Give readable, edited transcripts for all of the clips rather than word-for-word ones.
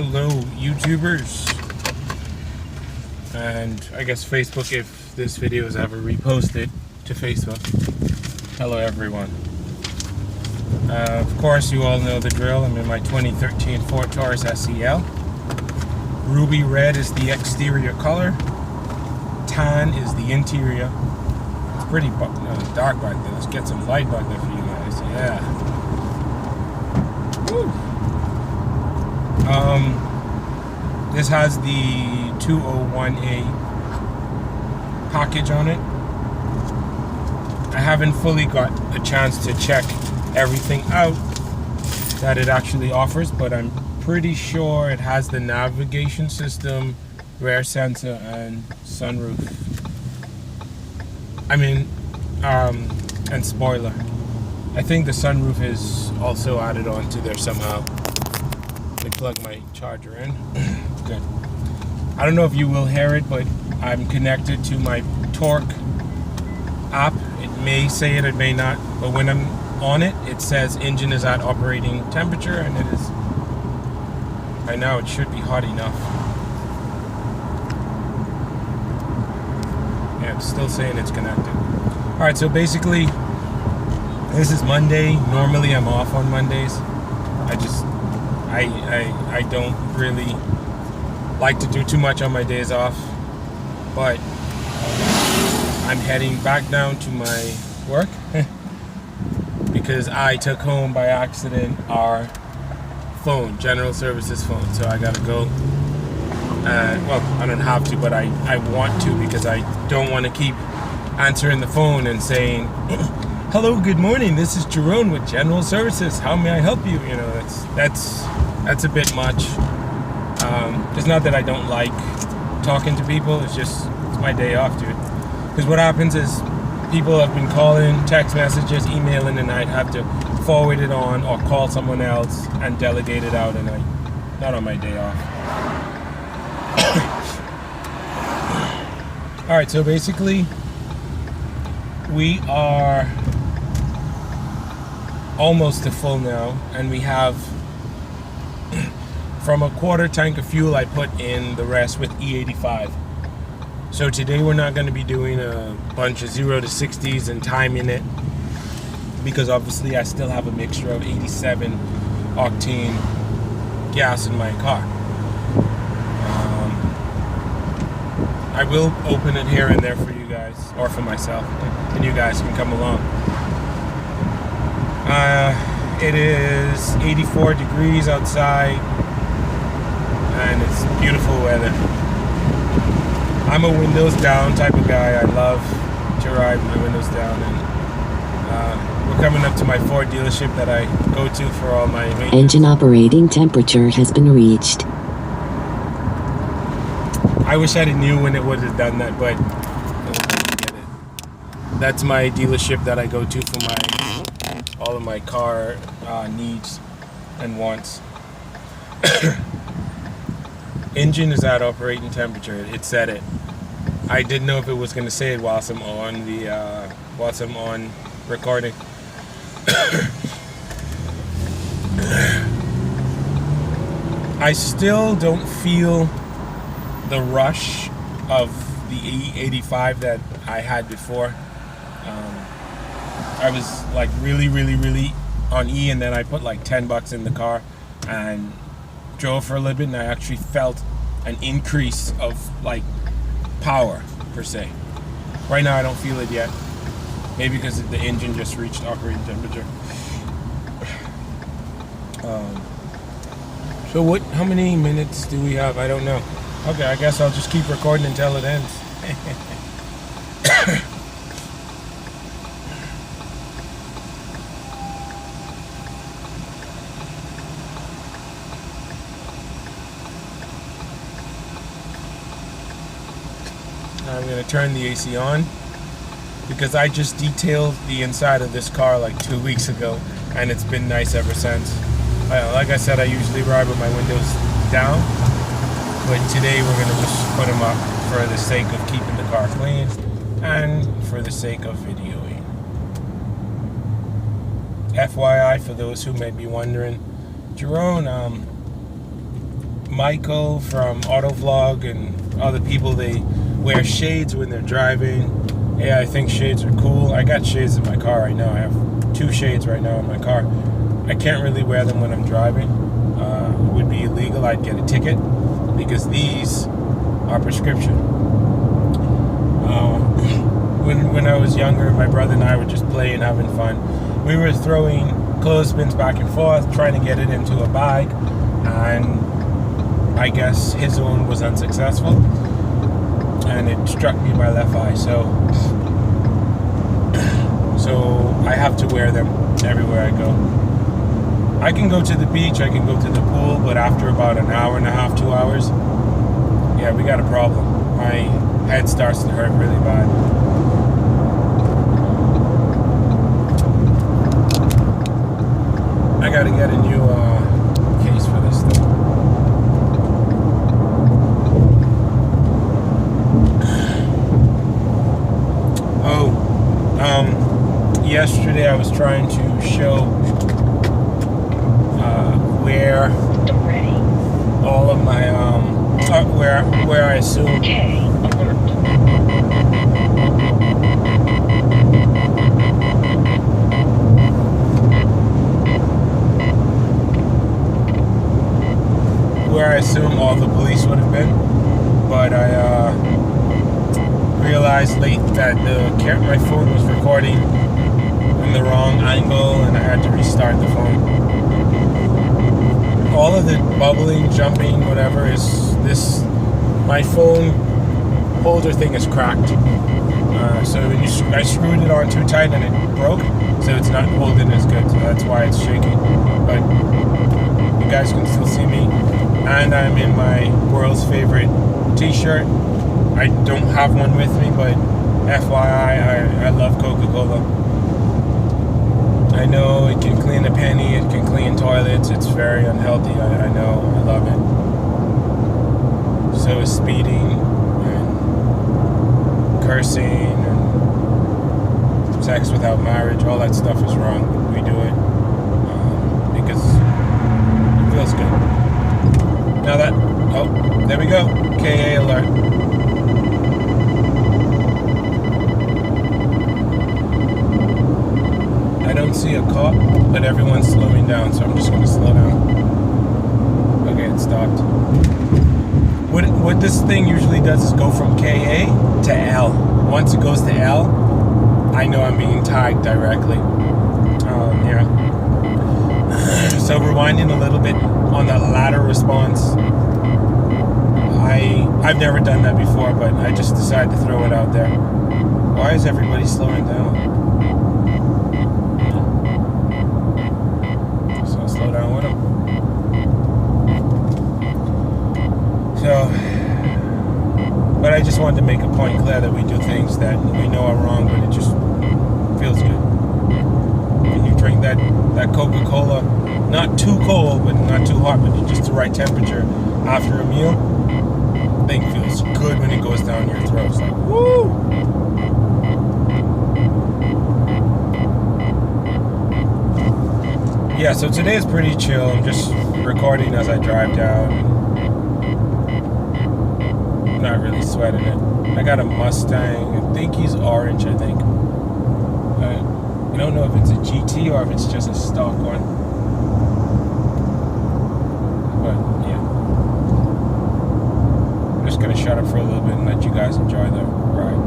Hello, YouTubers, and I guess Facebook if this video is ever reposted to Facebook. Hello, everyone. Of course, you all know the drill. I'm in my 2013 Ford Taurus SEL. Ruby red is the exterior color. Tan is the interior. It's pretty dark back there. Let's get some light back there for you guys. Yeah. Woo. This has the 201A package on it. I haven't fully got a chance to check everything out that it actually offers, but I'm pretty sure it has the navigation system, rear sensor, and sunroof. And spoiler. I think the sunroof is also added onto there somehow. Let me plug my charger in. Good. I don't know if you will hear it, but I'm connected to my Torque app. It may say it may not, but when I'm on it, it says engine is at operating temperature, and it is. By now, it should be hot enough. Yeah, it's still saying it's connected. All right, so basically, this is Monday. Normally, I'm off on Mondays. I don't really like to do too much on my days off, but I'm heading back down to my work because I took home by accident our phone, General Services phone, so I gotta go. Well, I don't have to, but I want to, because I don't want to keep answering the phone and saying, hello, good morning, this is Jerome with General Services, how may I help you? You know, that's a bit much. It's not that I don't like talking to people, it's my day off, dude. Because what happens is people have been calling, text messages, emailing, and I'd have to forward it on or call someone else and delegate it out, and not on my day off. Alright, so basically we are almost to full now, and we have from a quarter tank of fuel I put in the rest with E85. So today we're not going to be doing a bunch of 0 to 60s and timing it, because obviously I still have a mixture of 87 octane gas in my car. I will open it here and there for you guys, or for myself, and you guys can come along. It is 84 degrees outside, and it's beautiful weather. I'm a windows down type of guy. I love to ride my windows down, and we're coming up to my Ford dealership that I go to for all my maintenance. Engine operating temperature has been reached. I wish I knew when it would have done that, but that's my dealership that I go to for all of my car needs and wants. Engine is at operating temperature. It said it. I didn't know if it was going to say it whilst I'm on recording. I still don't feel the rush of the E85 that I had before. I was like really on E, and then I put like $10 in the car and drove for a little bit, and I actually felt an increase of like power per se. Right now I don't feel it yet, maybe because the engine just reached operating temperature. So how many minutes do we have? I don't know. Okay, I guess I'll just keep recording until it ends. I'm going to turn the AC on, because I just detailed the inside of this car like 2 weeks ago, and it's been nice ever since. Like I said, I usually ride with my windows down, but today we're going to just put them up for the sake of keeping the car clean and for the sake of videoing. FYI, for those who may be wondering, Jerome, Michael from Autovlog and other people, they wear shades when they're driving. Yeah, I think shades are cool. I got shades in my car right now. I have 2 shades right now in my car. I can't really wear them when I'm driving. It would be illegal. I'd get a ticket because these are prescription. When I was younger, my brother and I were just playing, having fun. We were throwing clothespins back and forth, trying to get it into a bag, and I guess his own was unsuccessful, and it struck me in my left eye. So I have to wear them everywhere I go. I can go to the beach, I can go to the pool, but after about an hour and a half, 2 hours, yeah, we got a problem. My head starts to hurt really bad. I gotta get a new case for this thing. Yesterday I was trying to show where all of my where I assume all the police would have been, but I realized late that my phone was recording in the wrong angle, and I had to restart the phone. All of the bubbling, jumping, whatever is this. My phone holder thing is cracked. So when I screwed it on too tight and it broke, so it's not holding as good. So that's why it's shaking. But you guys can still see me, and I'm in my world's favorite T-shirt. I don't have one with me, but FYI, I love Coca-Cola. I know it can clean a penny, it can clean toilets, it's very unhealthy, I know, I love it. So is speeding, and cursing, and sex without marriage, all that stuff is wrong. We do it because it feels good. Now that, oh, there we go, KA alert. I don't see a cop, but everyone's slowing down, so I'm just going to slow down. Okay, it stopped. What this thing usually does is go from KA to L. Once it goes to L, I know I'm being tagged directly. Yeah. So rewinding a little bit on that latter response, I've never done that before, but I just decided to throw it out there. Why is everybody slowing down? Slow down with them. So, but I just wanted to make a point clear that we do things that we know are wrong, but it just feels good. When you drink that Coca-Cola, not too cold, but not too hot, but just the right temperature after a meal, thing feels good when it goes down your throat. It's like, woo! Yeah, so today is pretty chill. I'm just recording as I drive down. Not really sweating it. I got a Mustang. I think he's orange, I think. I don't know if it's a GT or if it's just a stock one. But, yeah. I'm just going to shut up for a little bit and let you guys enjoy the ride.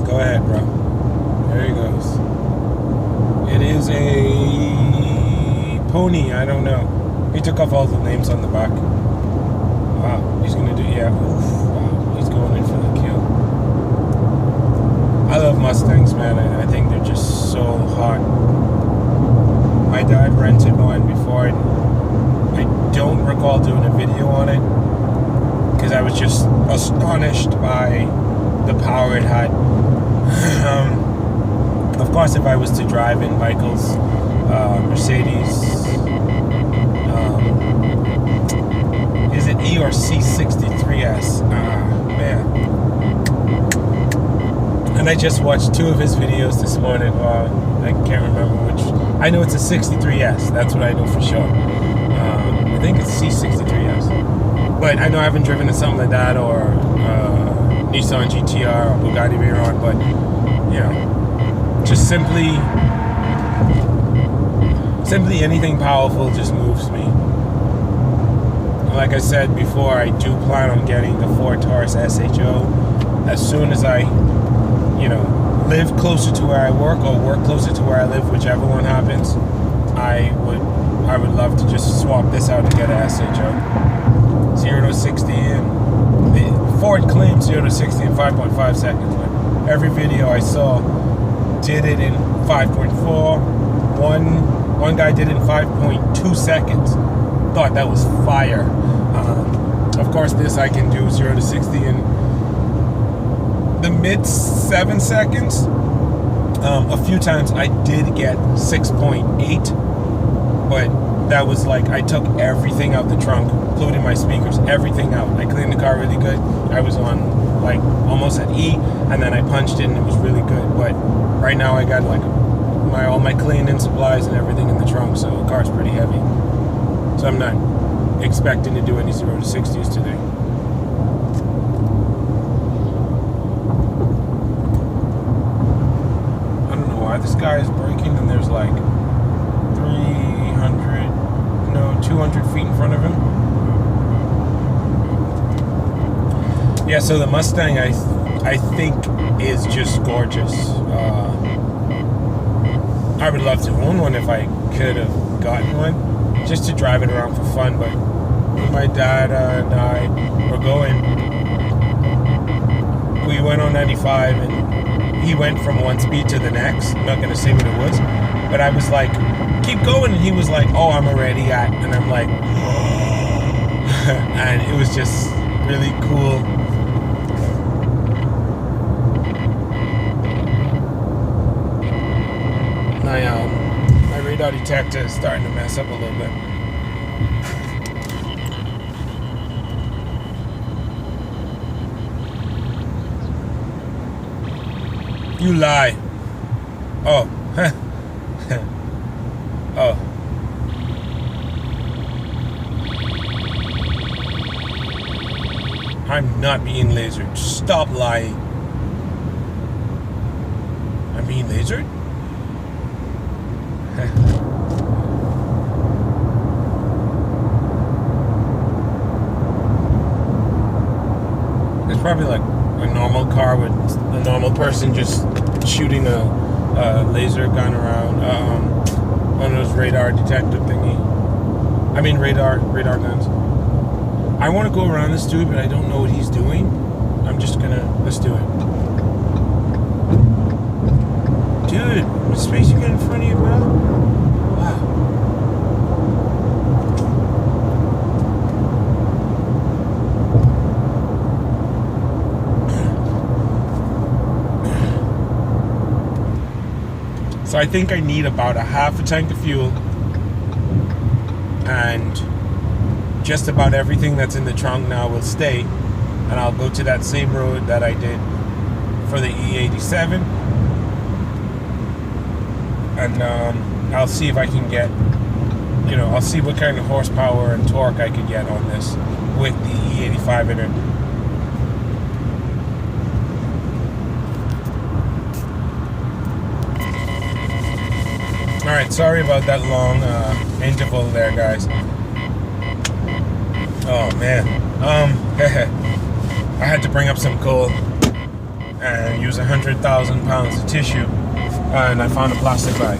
Go ahead, bro. There he goes. It is a pony. I don't know. He took off all the names on the back. Wow. He's going to do, yeah. Oof. Wow. He's going in for the kill. I love Mustangs, man. I think they're just so hot. My dad rented one before. I don't recall doing a video on it because I was just astonished by the power it had. Of course, if I was to drive in Michael's Mercedes, is it E or C63S? Man. And I just watched 2 of his videos this morning. I can't remember which. I know it's a 63S. That's what I know for sure. I think it's C63S. But I know I haven't driven in something like that, or Nissan GTR or Bugatti Veyron. But you know, just simply anything powerful just moves me. Like I said before, I do plan on getting the Ford Taurus SHO as soon as I, you know, live closer to where I work or work closer to where I live, whichever one happens. I would love to just swap this out and get a SHO. 0 to 60, and the Ford claims 0 to 60 in 5.5 seconds, but every video I saw did it in 5.4. One guy did it in 5.2 seconds. Thought that was fire. Of course, this I can do 0 to 60 in the mid 7 seconds. A few times I did get 6.8, but that was like I took everything out the trunk, including my speakers, everything out. I cleaned the car really good. I was on like almost at E, and then I punched it and it was really good. But right now I got like all my cleaning supplies and everything in the trunk, so the car's pretty heavy. So I'm not expecting to do any 0 to 60s today. I don't know why this guy is braking and there's like 200 feet in front of him. Yeah, so the Mustang I think is just gorgeous. I would love to own one if I could have gotten one, just to drive it around for fun. But when my dad and I were going, we went on 95 and he went from one speed to the next. I'm not going to say what it was, but I was like, keep going, and he was like, oh, I'm already at, and I'm like, and it was just really cool. My radar detector is starting to mess up a little bit. You lie. Oh. Oh. I'm not being lasered. Stop lying. I'm being lasered? It's probably like a normal car with a normal person just shooting a laser gun around. One of those radar detective thingy. I mean radar guns. I want to go around this dude, but I don't know what he's doing. Let's do it. Dude, what space you got in front of you, bro? Wow. So I think I need about a half a tank of fuel and just about everything that's in the trunk now will stay, and I'll go to that same road that I did for the E87, and I'll see if I can get, I'll see what kind of horsepower and torque I could get on this with the E85 in it. Alright, sorry about that long interval there, guys. Oh man, I had to bring up some coal and use 100,000 pounds of tissue, and I found a plastic bag.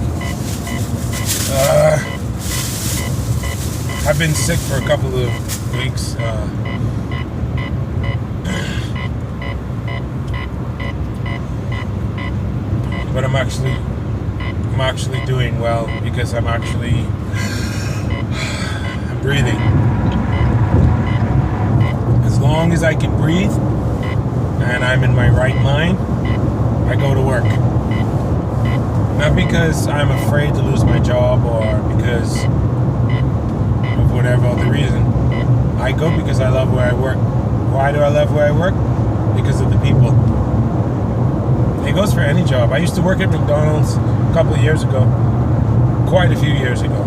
I've been sick for a couple of weeks. But I'm actually doing well because I'm breathing. As long as I can breathe and I'm in my right mind, I go to work. Not because I'm afraid to lose my job or because of whatever other reason. I go because I love where I work. Why do I love where I work? Because of the people. It goes for any job. I used to work at McDonald's a couple of years ago. Quite a few years ago.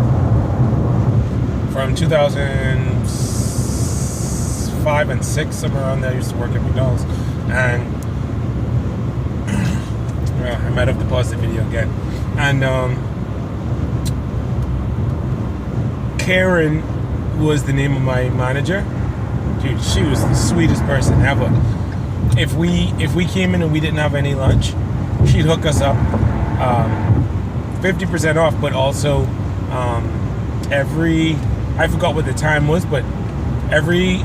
From 2005 and 6, somewhere around there, I used to work at McDonald's. And I might have to pause the video again. And Karen was the name of my manager. Dude, she was the sweetest person ever. If we came in and we didn't have any lunch, she'd hook us up 50% off, but also I forgot what the time was, but every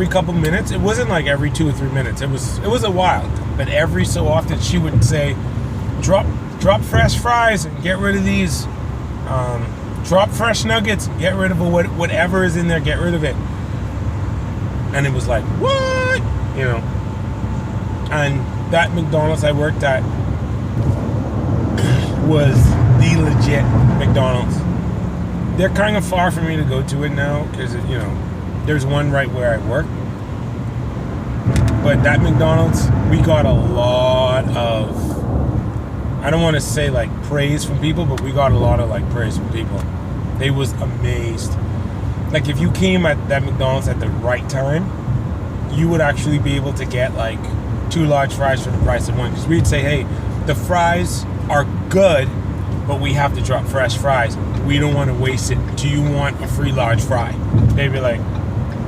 couple minutes, it wasn't like every 2 or 3 minutes, it was a while, but every so often she would say, drop fresh fries and get rid of these, drop fresh nuggets, get rid of whatever is in there, get rid of it. And it was like, what? You know. And that McDonald's I worked at was the legit McDonald's. They're kind of far for me to go to it now because, you know, there's one right where I work. But that McDonald's, we got a lot of, I don't want to say like praise from people, but we got a lot of like praise from people. They was amazed. Like if you came at that McDonald's at the right time, you would actually be able to get like 2 large fries for the price of one. Because we'd say, hey, the fries are good, but we have to drop fresh fries. We don't want to waste it. Do you want a free large fry? They'd be like,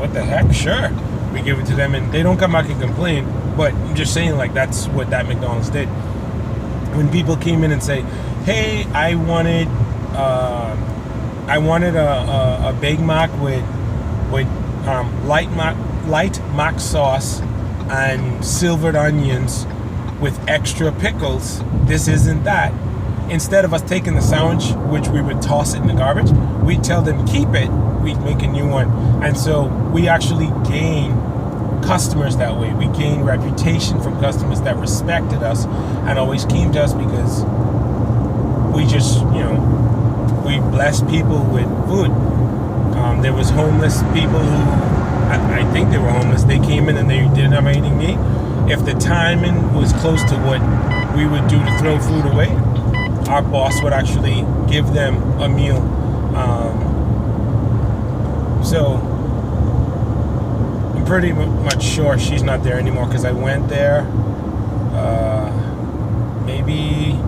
what the heck? Sure. We give it to them and they don't come back and complain. But I'm just saying, like, that's what that McDonald's did. When people came in and say, hey, I wanted a Big Mac with light mac sauce and silvered onions with extra pickles. This isn't that. Instead of us taking the sandwich, which we would toss it in the garbage, we'd tell them keep it, we'd make a new one. And so we actually gain customers that way. We gain reputation from customers that respected us and always came to us because we just, you know, we blessed people with food. There was homeless people who, I think they were homeless. They came in and they didn't have anything to eat. If the timing was close to what we would do to throw food away, our boss would actually give them a meal. So I'm pretty much sure she's not there anymore because I went there maybe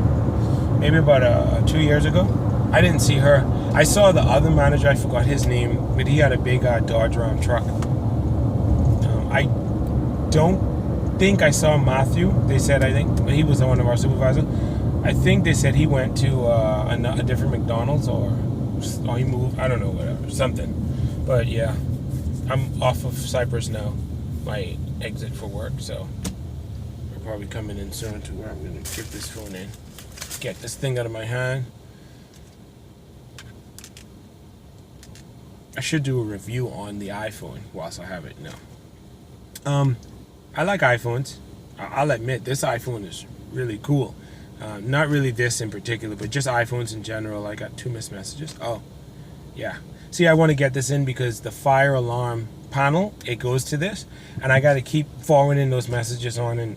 about 2 years ago. I didn't see her. I saw the other manager, I forgot his name, but he had a big Dodge Ram truck. I don't think I saw Matthew. They said, I think he was one of our supervisors. I think they said he went to a different McDonald's or he moved. I don't know, whatever, something. But yeah, I'm off of Cypress now, my exit for work. So we're probably coming in soon to where I'm gonna get this phone in, get this thing out of my hand. I should do a review on the iPhone whilst I have it now. I like iPhones. I'll admit this iPhone is really cool. Not really this in particular, but just iPhones in general. I got 2 missed messages. Oh, yeah. See, I want to get this in because the fire alarm panel, it goes to this, and I got to keep forwarding those messages on. And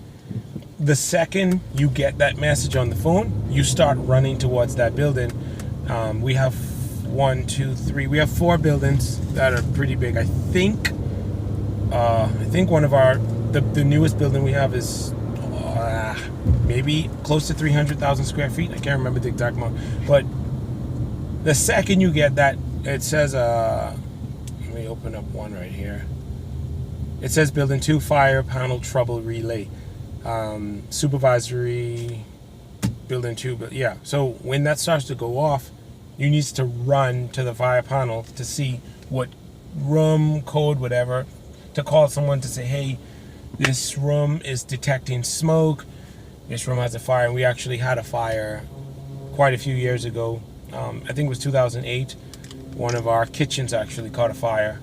the second you get that message on the phone, you start running towards that building. We have 1, 2, 3. We have 4 buildings that are pretty big. I think one of the newest building we have is maybe close to 300,000 square feet. I can't remember the exact amount. But the second you get that, it says, let me open up one right here. It says Building 2 Fire Panel Trouble Relay. Supervisory Building 2. But yeah, so when that starts to go off, you need to run to the fire panel to see what room, code, whatever, to call someone to say, hey, this room is detecting smoke. This room has a fire. And we actually had a fire quite a few years ago. I think it was 2008. one of our kitchens actually caught a fire.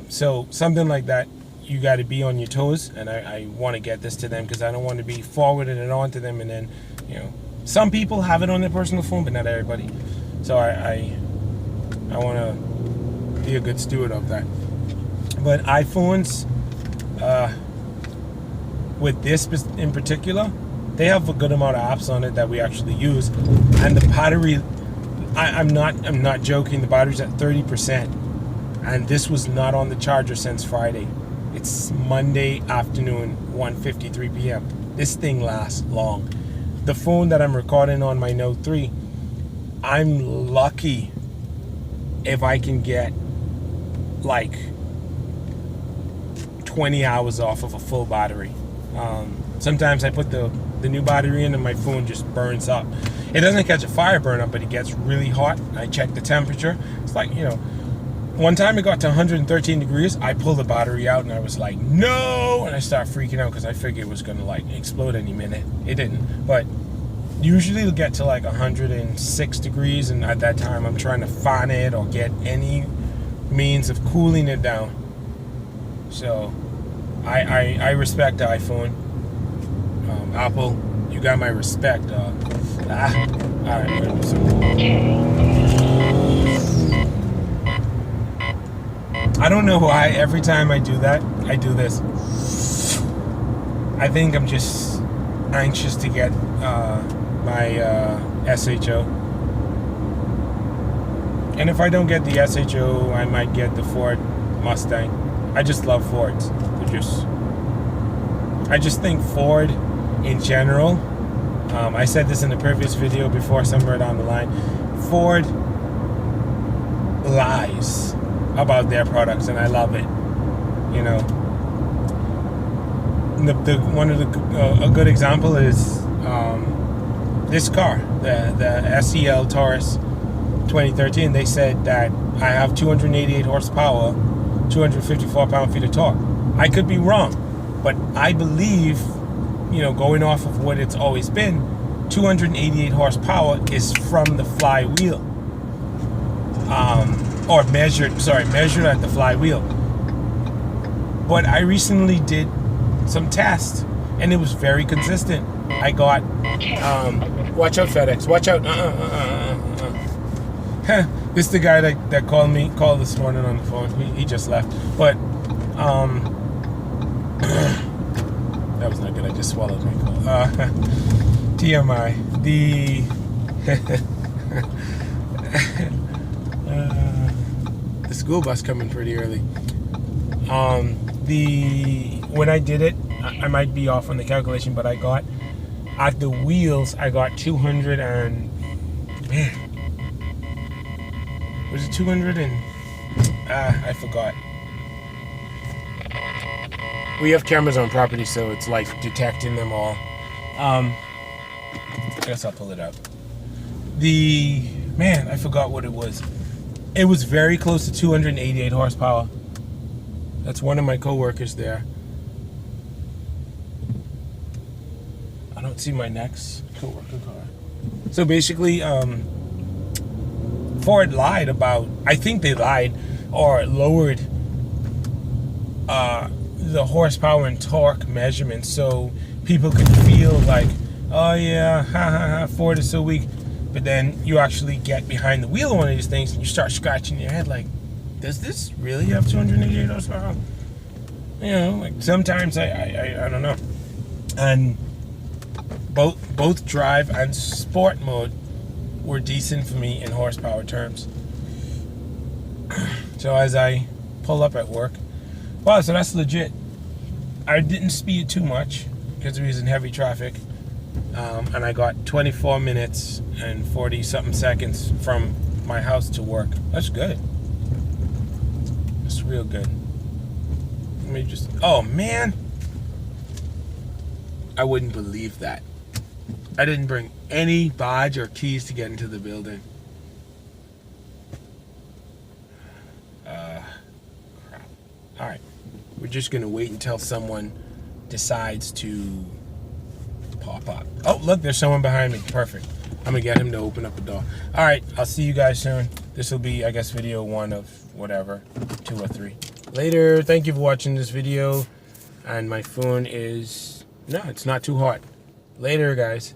So something like that, you got to be on your toes, and I want to get this to them because I don't want to be forwarding it on to them, and then, you know, some people have it on their personal phone, but not everybody. So I want to be a good steward of that. But iPhones, with this in particular, they have a good amount of apps on it that we actually use, and the battery, I'm not joking, the battery's at 30%, and this was not on the charger since Friday. It's Monday afternoon, 1:53 p.m. This thing lasts long. The phone that I'm recording on, my Note 3, I'm lucky if I can get like 20 hours off of a full battery. Sometimes I put the new battery in and my phone just burns up. It doesn't catch a fire burn up, but it gets really hot. I check the temperature. It's like, you know, one time it got to 113 degrees. I pulled the battery out and I was like, no! And I started freaking out because I figured it was going to like explode any minute. It didn't. But usually it'll get to like 106 degrees, and at that time I'm trying to fan it or get any means of cooling it down. So I respect the iPhone. Apple, you got my respect, dog. Alright, I don't know why every time I do that, I do this. I think I'm just anxious to get my SHO. And if I don't get the SHO, I might get the Ford Mustang. I just love Fords. I just think Ford in general, I said this in a previous video before, somewhere down the line, Ford lies about their products, and I love it. You know, a good example is this car, the SEL Taurus 2013. They said that I have 288 horsepower, 254 pound-feet of torque. I could be wrong, but I believe, you know, going off of what it's always been, 288 horsepower is from the flywheel. Or measured at the flywheel. But I recently did some tests, and it was very consistent. I got, watch out FedEx, watch out, This is the guy that called this morning on the phone. He just left. But, that was not good, I just swallowed my call. TMI, the school bus coming pretty early. When I did it, I might be off on the calculation, but I got, at the wheels, I got 200 and, man, was it 200 and, I forgot. We have cameras on property, so it's like detecting them all. I guess I'll pull it up. Man, I forgot what it was. It was very close to 288 horsepower. That's one of my co-workers there. I don't see my next co-worker car. So basically, Ford lied about, I think they lied or lowered the horsepower and torque measurements so people could feel like, oh yeah, Ford is so weak. But then you actually get behind the wheel of one of these things and you start scratching your head like, does this really have 288 horsepower? You know, like sometimes I don't know. And both drive and sport mode were decent for me in horsepower terms. So as I pull up at work, wow, so that's legit. I didn't speed too much because we was in heavy traffic. And I got 24 minutes and 40 something seconds from my house to work. That's good. That's real good. Let me just, oh man, I wouldn't believe that. I didn't bring any badge or keys to get into the building. Crap. Alright, we're just gonna wait until someone decides to pop up. Oh, look, there's someone behind me. Perfect. I'm gonna get him to open up the door. All right, I'll see you guys soon. This will be, I guess, video 1 of whatever, 2 or 3. Later. Thank you for watching this video. And my phone is, no, it's not too hot. Later, guys.